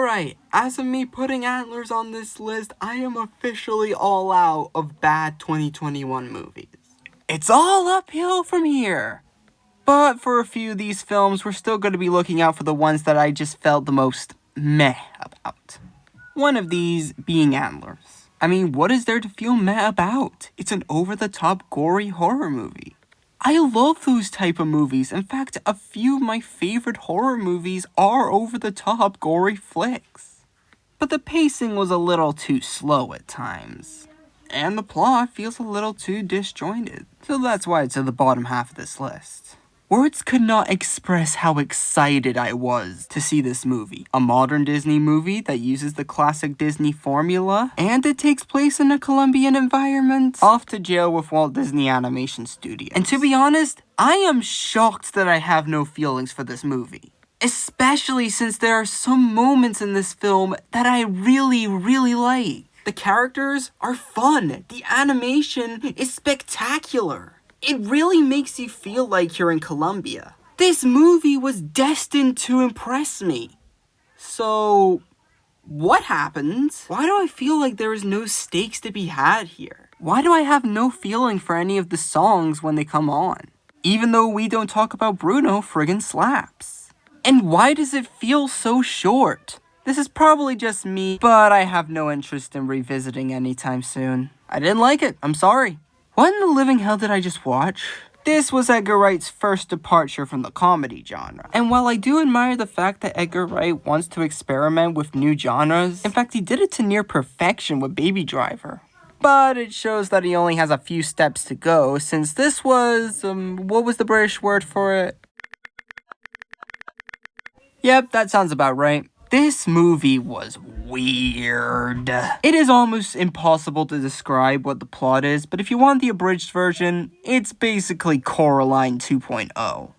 Alright, as of me putting Antlers on this list, I am officially all out of bad 2021 movies. It's all uphill from here. But for a few of these films, we're still going to be looking out for the ones that I just felt the most meh about. One of these being Antlers. I mean, what is there to feel meh about? It's an over-the-top gory horror movie. I love those type of movies. In fact, a few of my favorite horror movies are over-the-top gory flicks. But the pacing was a little too slow at times. And the plot feels a little too disjointed. So that's why it's at the bottom half of this list. Words could not express how excited I was to see this movie. A modern Disney movie that uses the classic Disney formula, and it takes place in a Colombian environment. Off to jail with Walt Disney Animation Studios. And to be honest, I am shocked that I have no feelings for this movie. Especially since there are some moments in this film that I really like. The characters are fun. The animation is spectacular. It really makes you feel like you're in Colombia. This movie was destined to impress me. So, what happened? Why do I feel like there is no stakes to be had here? Why do I have no feeling for any of the songs when they come on? Even though we don't talk about Bruno, friggin' slaps. And why does it feel so short? This is probably just me, but I have no interest in revisiting anytime soon. I didn't like it, I'm sorry. What in the living hell did I just watch? This was Edgar Wright's first departure from the comedy genre. And while I do admire the fact that Edgar Wright wants to experiment with new genres, in fact he did it to near perfection with Baby Driver. But it shows that he only has a few steps to go, since this was, what was the British word for it? Yep, that sounds about right. This movie was weird. It is almost impossible to describe what the plot is, but if you want the abridged version, it's basically Coraline 2.0.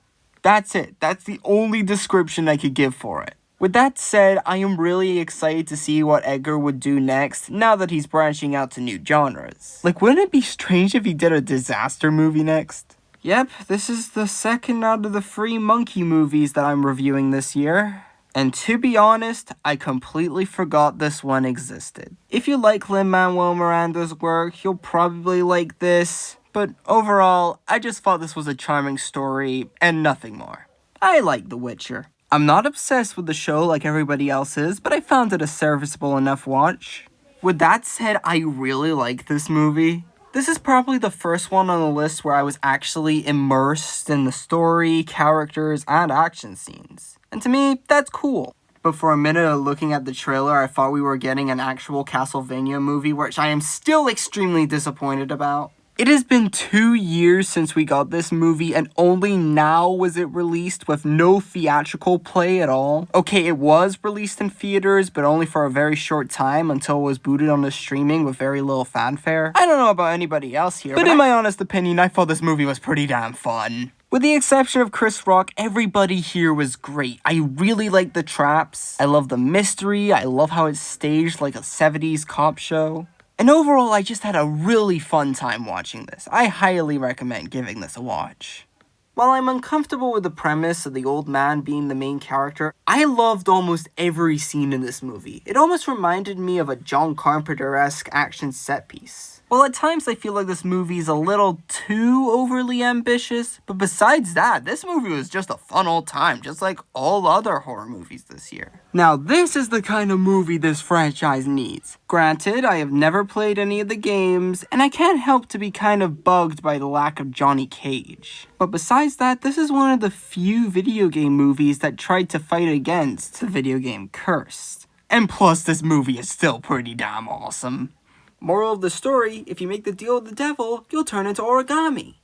That's it. That's the only description I could give for it. With that said, I am really excited to see what Edgar would do next, now that he's branching out to new genres. Like, wouldn't it be strange if he did a disaster movie next? Yep, this is the second out of the 3 monkey movies that I'm reviewing this year. And to be honest, I completely forgot this one existed. If you like Lin-Manuel Miranda's work, you'll probably like this. But overall, I just thought this was a charming story and nothing more. I like The Witcher. I'm not obsessed with the show like everybody else is, but I found it a serviceable enough watch. With that said, I really like this movie. This is probably the first one on the list where I was actually immersed in the story, characters, and action scenes. And to me, that's cool. But for a minute of looking at the trailer, I thought we were getting an actual Castlevania movie, which I am still extremely disappointed about. It has been 2 years since we got this movie, and only now was it released with no theatrical play at all. Okay, it was released in theaters, but only for a very short time until it was booted on the streaming with very little fanfare. I don't know about anybody else here, but in my honest opinion, I thought this movie was pretty damn fun. With the exception of Chris Rock, everybody here was great. I really like the traps. I love the mystery. I love how it's staged like a 70s cop show. And overall, I just had a really fun time watching this. I highly recommend giving this a watch. While I'm uncomfortable with the premise of the old man being the main character, I loved almost every scene in this movie. It almost reminded me of a John Carpenter-esque action set piece. Well, at times I feel like this movie is a little too overly ambitious, but besides that, this movie was just a fun old time, just like all other horror movies this year. Now, this is the kind of movie this franchise needs. Granted, I have never played any of the games, and I can't help to be kind of bugged by the lack of Johnny Cage. But besides that, this is one of the few video game movies that tried to fight against the video game curse. And plus, this movie is still pretty damn awesome. Moral of the story, if you make the deal with the devil, you'll turn into origami.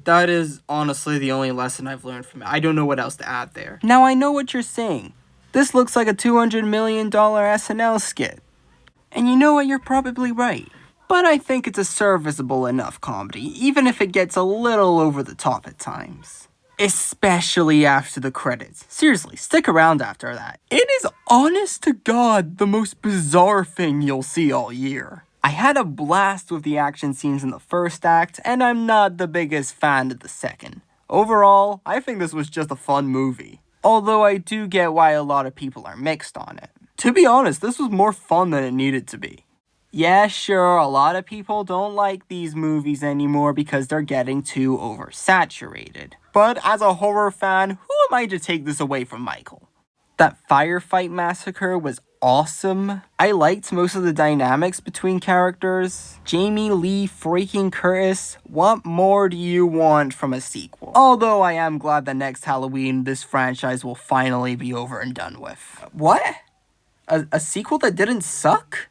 That is honestly the only lesson I've learned from it. I don't know what else to add there. Now I know what you're saying. This looks like a $200 million SNL skit. And you know what, you're probably right. But I think it's a serviceable enough comedy, even if it gets a little over the top at times. Especially after the credits. Seriously, stick around after that. It is honest to God the most bizarre thing you'll see all year. I had a blast with the action scenes in the first act, and I'm not the biggest fan of the second. Overall, I think this was just a fun movie. Although I do get why a lot of people are mixed on it. To be honest, this was more fun than it needed to be. Yeah, sure, a lot of people don't like these movies anymore because they're getting too oversaturated. But as a horror fan, who am I to take this away from Michael? That firefight massacre was awesome. I liked most of the dynamics between characters. Jamie Lee freaking Curtis, what more do you want from a sequel? Although I am glad that next Halloween this franchise will finally be over and done with. What? A sequel that didn't suck?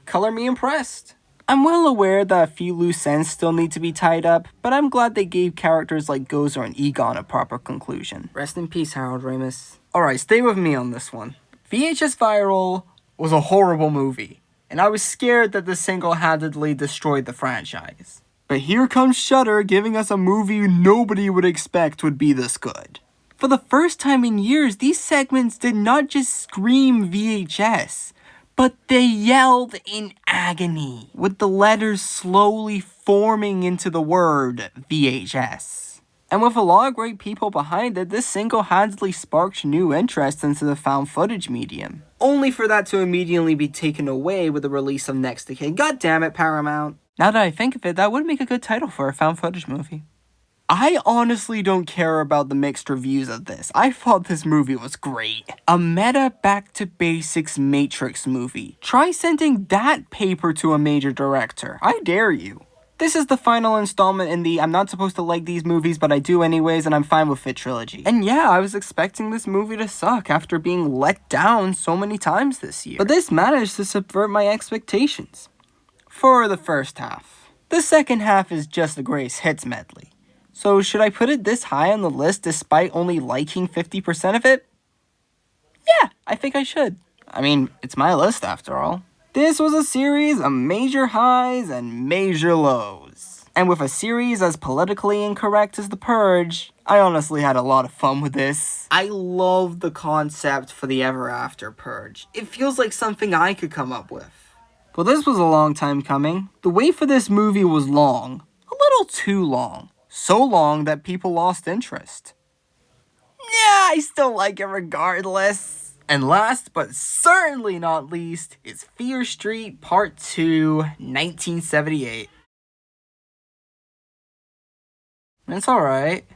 Color me impressed. I'm well aware that a few loose ends still need to be tied up, but I'm glad they gave characters like Gozer and Egon a proper conclusion. Rest in peace, Harold Ramis. Alright, stay with me on this one. VHS Viral was a horrible movie, and I was scared that this single-handedly destroyed the franchise. But here comes Shudder giving us a movie nobody would expect would be this good. For the first time in years, these segments did not just scream VHS, but they yelled in agony, with the letters slowly forming into the word VHS. And with a lot of great people behind it, this single-handedly sparked new interest into the found footage medium. Only for that to immediately be taken away with the release of Next Decade. God damn it, Paramount. Now that I think of it, that would make a good title for a found footage movie. I honestly don't care about the mixed reviews of this. I thought this movie was great. A meta back-to-basics Matrix movie. Try sending that paper to a major director. I dare you. This is the final installment in the I'm not supposed to like these movies, but I do anyways, and I'm fine with it trilogy. And yeah, I was expecting this movie to suck after being let down so many times this year. But this managed to subvert my expectations. For the first half. The second half is just the greatest hits medley. So should I put it this high on the list despite only liking 50% of it? Yeah, I think I should. I mean, it's my list after all. This was a series of major highs and major lows. And with a series as politically incorrect as The Purge, I honestly had a lot of fun with this. I love the concept for the Ever After Purge. It feels like something I could come up with. Well, this was a long time coming. The wait for this movie was long. A little too long. So long that people lost interest. Yeah, I still like it regardless. And last but certainly not least is Fear Street Part 2, 1978. It's alright.